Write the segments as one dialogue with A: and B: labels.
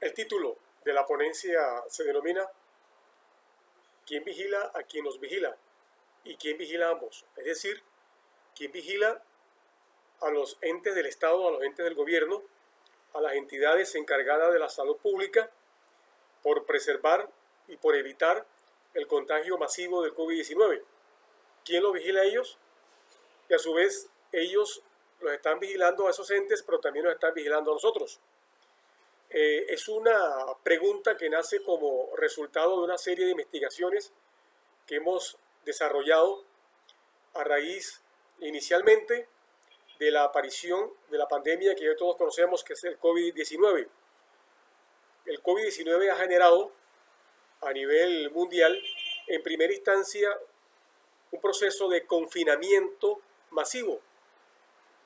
A: El título de la ponencia se denomina ¿Quién vigila a quien nos vigila? ¿Y quién vigila a ambos? Es decir, ¿quién vigila a los entes del Estado, a los entes del gobierno, a las entidades encargadas de la salud pública por preservar y por evitar el contagio masivo del COVID-19? ¿Quién los vigila a ellos? Y a su vez ellos los están vigilando a esos entes, pero también los están vigilando a nosotros. Es una pregunta que nace como resultado de una serie de investigaciones que hemos desarrollado a raíz inicialmente de la aparición de la pandemia que ya todos conocemos, que es el COVID-19. El COVID-19 ha generado a nivel mundial, en primera instancia, un proceso de confinamiento masivo,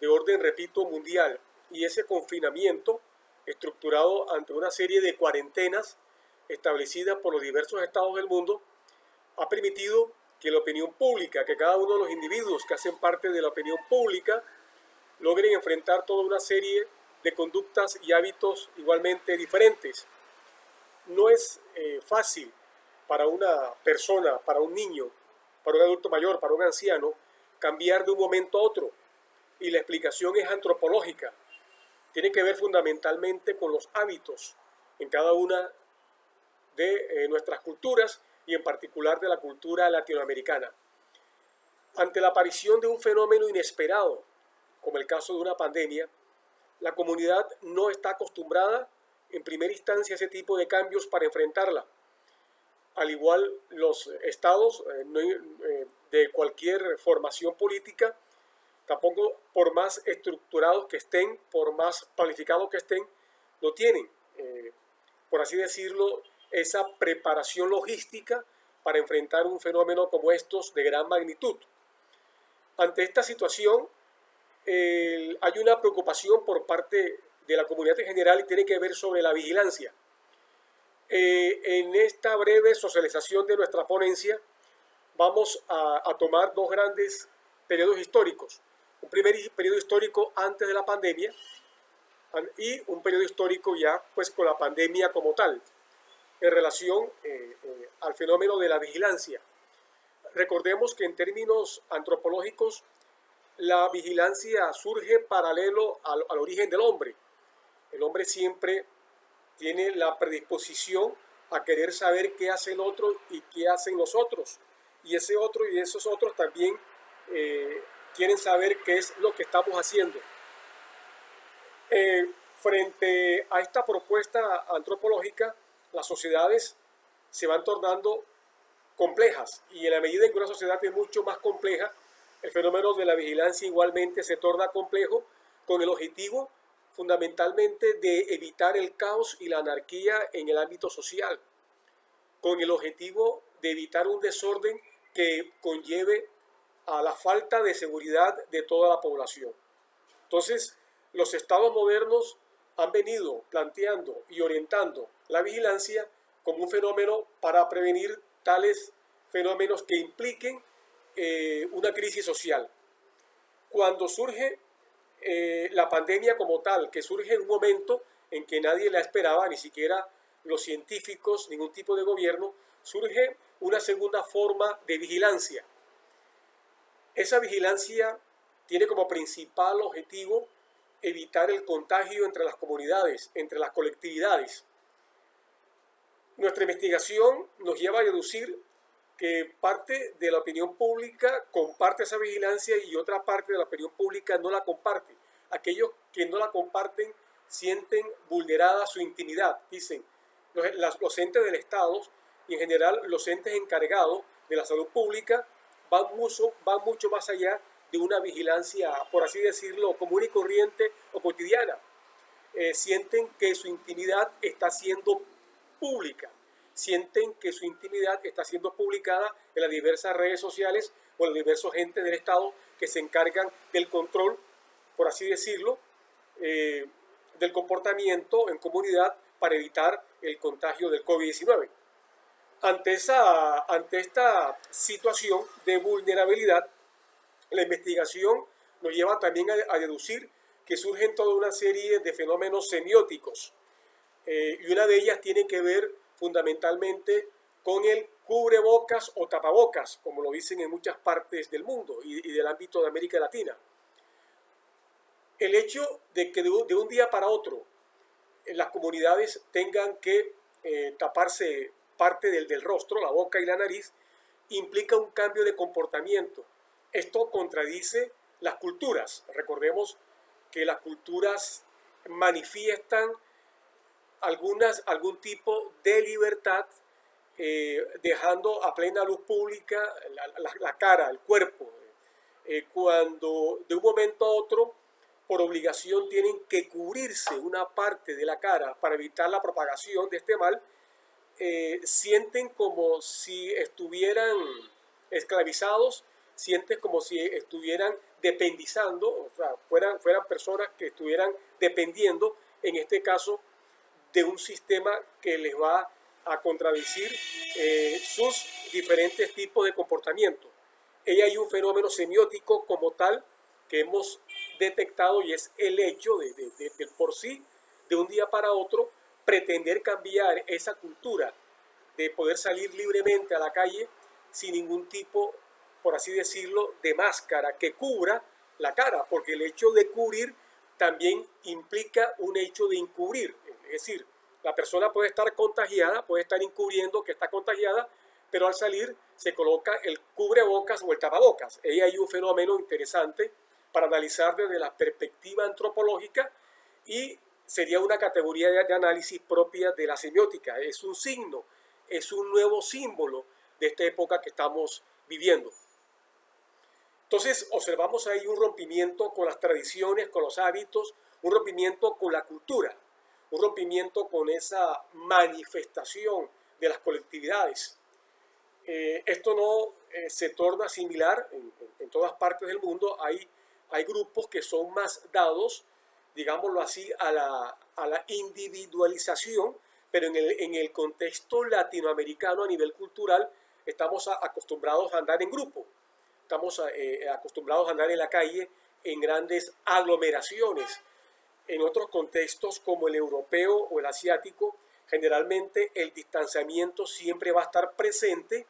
A: de orden, repito, mundial. Y ese confinamiento, estructurado ante una serie de cuarentenas establecidas por los diversos estados del mundo, ha permitido que la opinión pública, que cada uno de los individuos que hacen parte de la opinión pública, logren enfrentar toda una serie de conductas y hábitos igualmente diferentes. No es fácil para una persona, para un niño, para un adulto mayor, para un anciano, cambiar de un momento a otro. Y la explicación es antropológica. Tiene que ver fundamentalmente con los hábitos en cada una de nuestras culturas y en particular de la cultura latinoamericana. Ante la aparición de un fenómeno inesperado, como el caso de una pandemia, la comunidad no está acostumbrada en primera instancia a ese tipo de cambios para enfrentarla. Al igual los estados de cualquier formación política, tampoco por más estructurados que estén, por más planificados que estén, no tienen, por así decirlo, esa preparación logística para enfrentar un fenómeno como estos de gran magnitud. Ante esta situación, hay una preocupación por parte de la comunidad en general y tiene que ver sobre la vigilancia. En esta breve socialización de nuestra ponencia vamos a tomar dos grandes periodos históricos. Un primer periodo histórico antes de la pandemia y un periodo histórico ya pues con la pandemia como tal, en relación al fenómeno de la vigilancia. Recordemos que en términos antropológicos la vigilancia surge paralelo al origen del hombre. El hombre siempre tiene la predisposición a querer saber qué hace el otro y qué hacen los otros. Y ese otro y esos otros también quieren saber qué es lo que estamos haciendo. Frente a esta propuesta antropológica, las sociedades se van tornando complejas y en la medida en que una sociedad es mucho más compleja, el fenómeno de la vigilancia igualmente se torna complejo con el objetivo fundamentalmente de evitar el caos y la anarquía en el ámbito social, con el objetivo de evitar un desorden que conlleve a la falta de seguridad de toda la población. Entonces, los estados modernos han venido planteando y orientando la vigilancia como un fenómeno para prevenir tales fenómenos que impliquen una crisis social. Cuando surge la pandemia como tal, que surge en un momento en que nadie la esperaba, ni siquiera los científicos, ningún tipo de gobierno, surge una segunda forma de vigilancia. Esa vigilancia tiene como principal objetivo evitar el contagio entre las comunidades, entre las colectividades. Nuestra investigación nos lleva a deducir que parte de la opinión pública comparte esa vigilancia y otra parte de la opinión pública no la comparte. Aquellos que no la comparten sienten vulnerada su intimidad. Dicen, los entes del Estado y en general los entes encargados de la salud pública van mucho más allá de una vigilancia, por así decirlo, común y corriente o cotidiana. Sienten que su intimidad está siendo pública. Sienten que su intimidad está siendo publicada en las diversas redes sociales o en los diversos entes del Estado que se encargan del control, por así decirlo, del comportamiento en comunidad para evitar el contagio del COVID-19. Ante esta situación de vulnerabilidad, la investigación nos lleva también a deducir que surgen toda una serie de fenómenos semióticos. y una de ellas tiene que ver fundamentalmente con el cubrebocas o tapabocas, como lo dicen en muchas partes del mundo y del ámbito de América Latina. El hecho de que de un día para otro las comunidades tengan que taparse parte del rostro, la boca y la nariz, implica un cambio de comportamiento. Esto contradice las culturas. Recordemos que las culturas manifiestan algún tipo de libertad, dejando a plena luz pública la cara, el cuerpo. Cuando de un momento a otro, por obligación, tienen que cubrirse una parte de la cara para evitar la propagación de este mal, sienten como si estuvieran esclavizados, sienten como si estuvieran dependizando, o sea, fueran personas que estuvieran dependiendo, en este caso, de un sistema que les va a contradecir sus diferentes tipos de comportamiento. Y hay un fenómeno semiótico como tal que hemos detectado, y es el hecho de por sí, de un día para otro, pretender cambiar esa cultura de poder salir libremente a la calle sin ningún tipo, por así decirlo, de máscara que cubra la cara, porque el hecho de cubrir también implica un hecho de encubrir. Es decir, la persona puede estar contagiada, puede estar encubriendo que está contagiada, pero al salir se coloca el cubrebocas o el tapabocas. Ahí hay un fenómeno interesante para analizar desde la perspectiva antropológica, y sería una categoría de análisis propia de la semiótica. Es un signo, es un nuevo símbolo de esta época que estamos viviendo. Entonces observamos ahí un rompimiento con las tradiciones, con los hábitos, un rompimiento con la cultura, un rompimiento con esa manifestación de las colectividades. Esto no se torna similar en todas partes del mundo. Hay grupos que son más dados, digámoslo así, a la individualización, pero en el contexto latinoamericano a nivel cultural estamos acostumbrados a andar en grupo, estamos acostumbrados a andar en la calle en grandes aglomeraciones. En otros contextos como el europeo o el asiático, generalmente el distanciamiento siempre va a estar presente,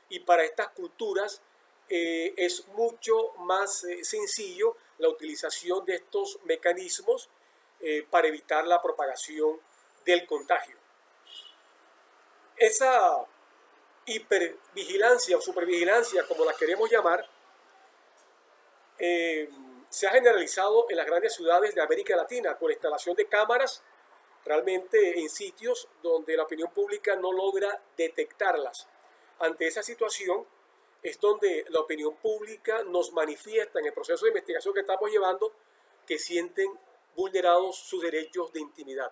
A: y para estas culturas es mucho más sencillo la utilización de estos mecanismos para evitar la propagación del contagio. Esa hipervigilancia o supervigilancia, como la queremos llamar, se ha generalizado en las grandes ciudades de América Latina con la instalación de cámaras realmente en sitios donde la opinión pública no logra detectarlas. Ante esa situación es donde la opinión pública nos manifiesta en el proceso de investigación que estamos llevando que sienten vulnerados sus derechos de intimidad.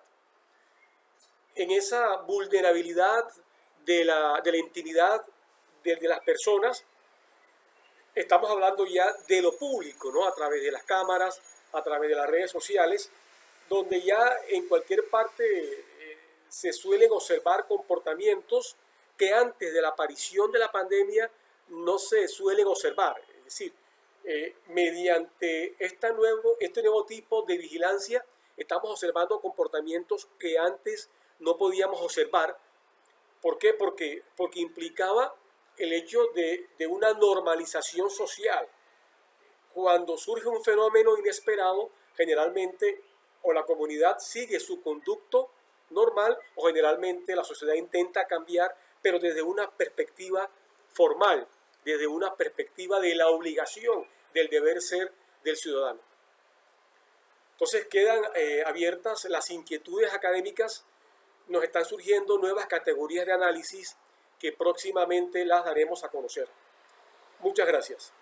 A: En esa vulnerabilidad de la intimidad de las personas, estamos hablando ya de lo público, ¿no? A través de las cámaras, a través de las redes sociales, donde ya en cualquier parte se suelen observar comportamientos que antes de la aparición de la pandemia no se suelen observar. Es decir, mediante este nuevo tipo de vigilancia estamos observando comportamientos que antes no podíamos observar. ¿Por qué? Porque implicaba el hecho de una normalización social. Cuando surge un fenómeno inesperado, generalmente o la comunidad sigue su conducto normal, o generalmente la sociedad intenta cambiar, pero desde una perspectiva formal, desde una perspectiva de la obligación, del deber ser del ciudadano. Entonces quedan abiertas las inquietudes académicas, nos están surgiendo nuevas categorías de análisis que próximamente las daremos a conocer. Muchas gracias.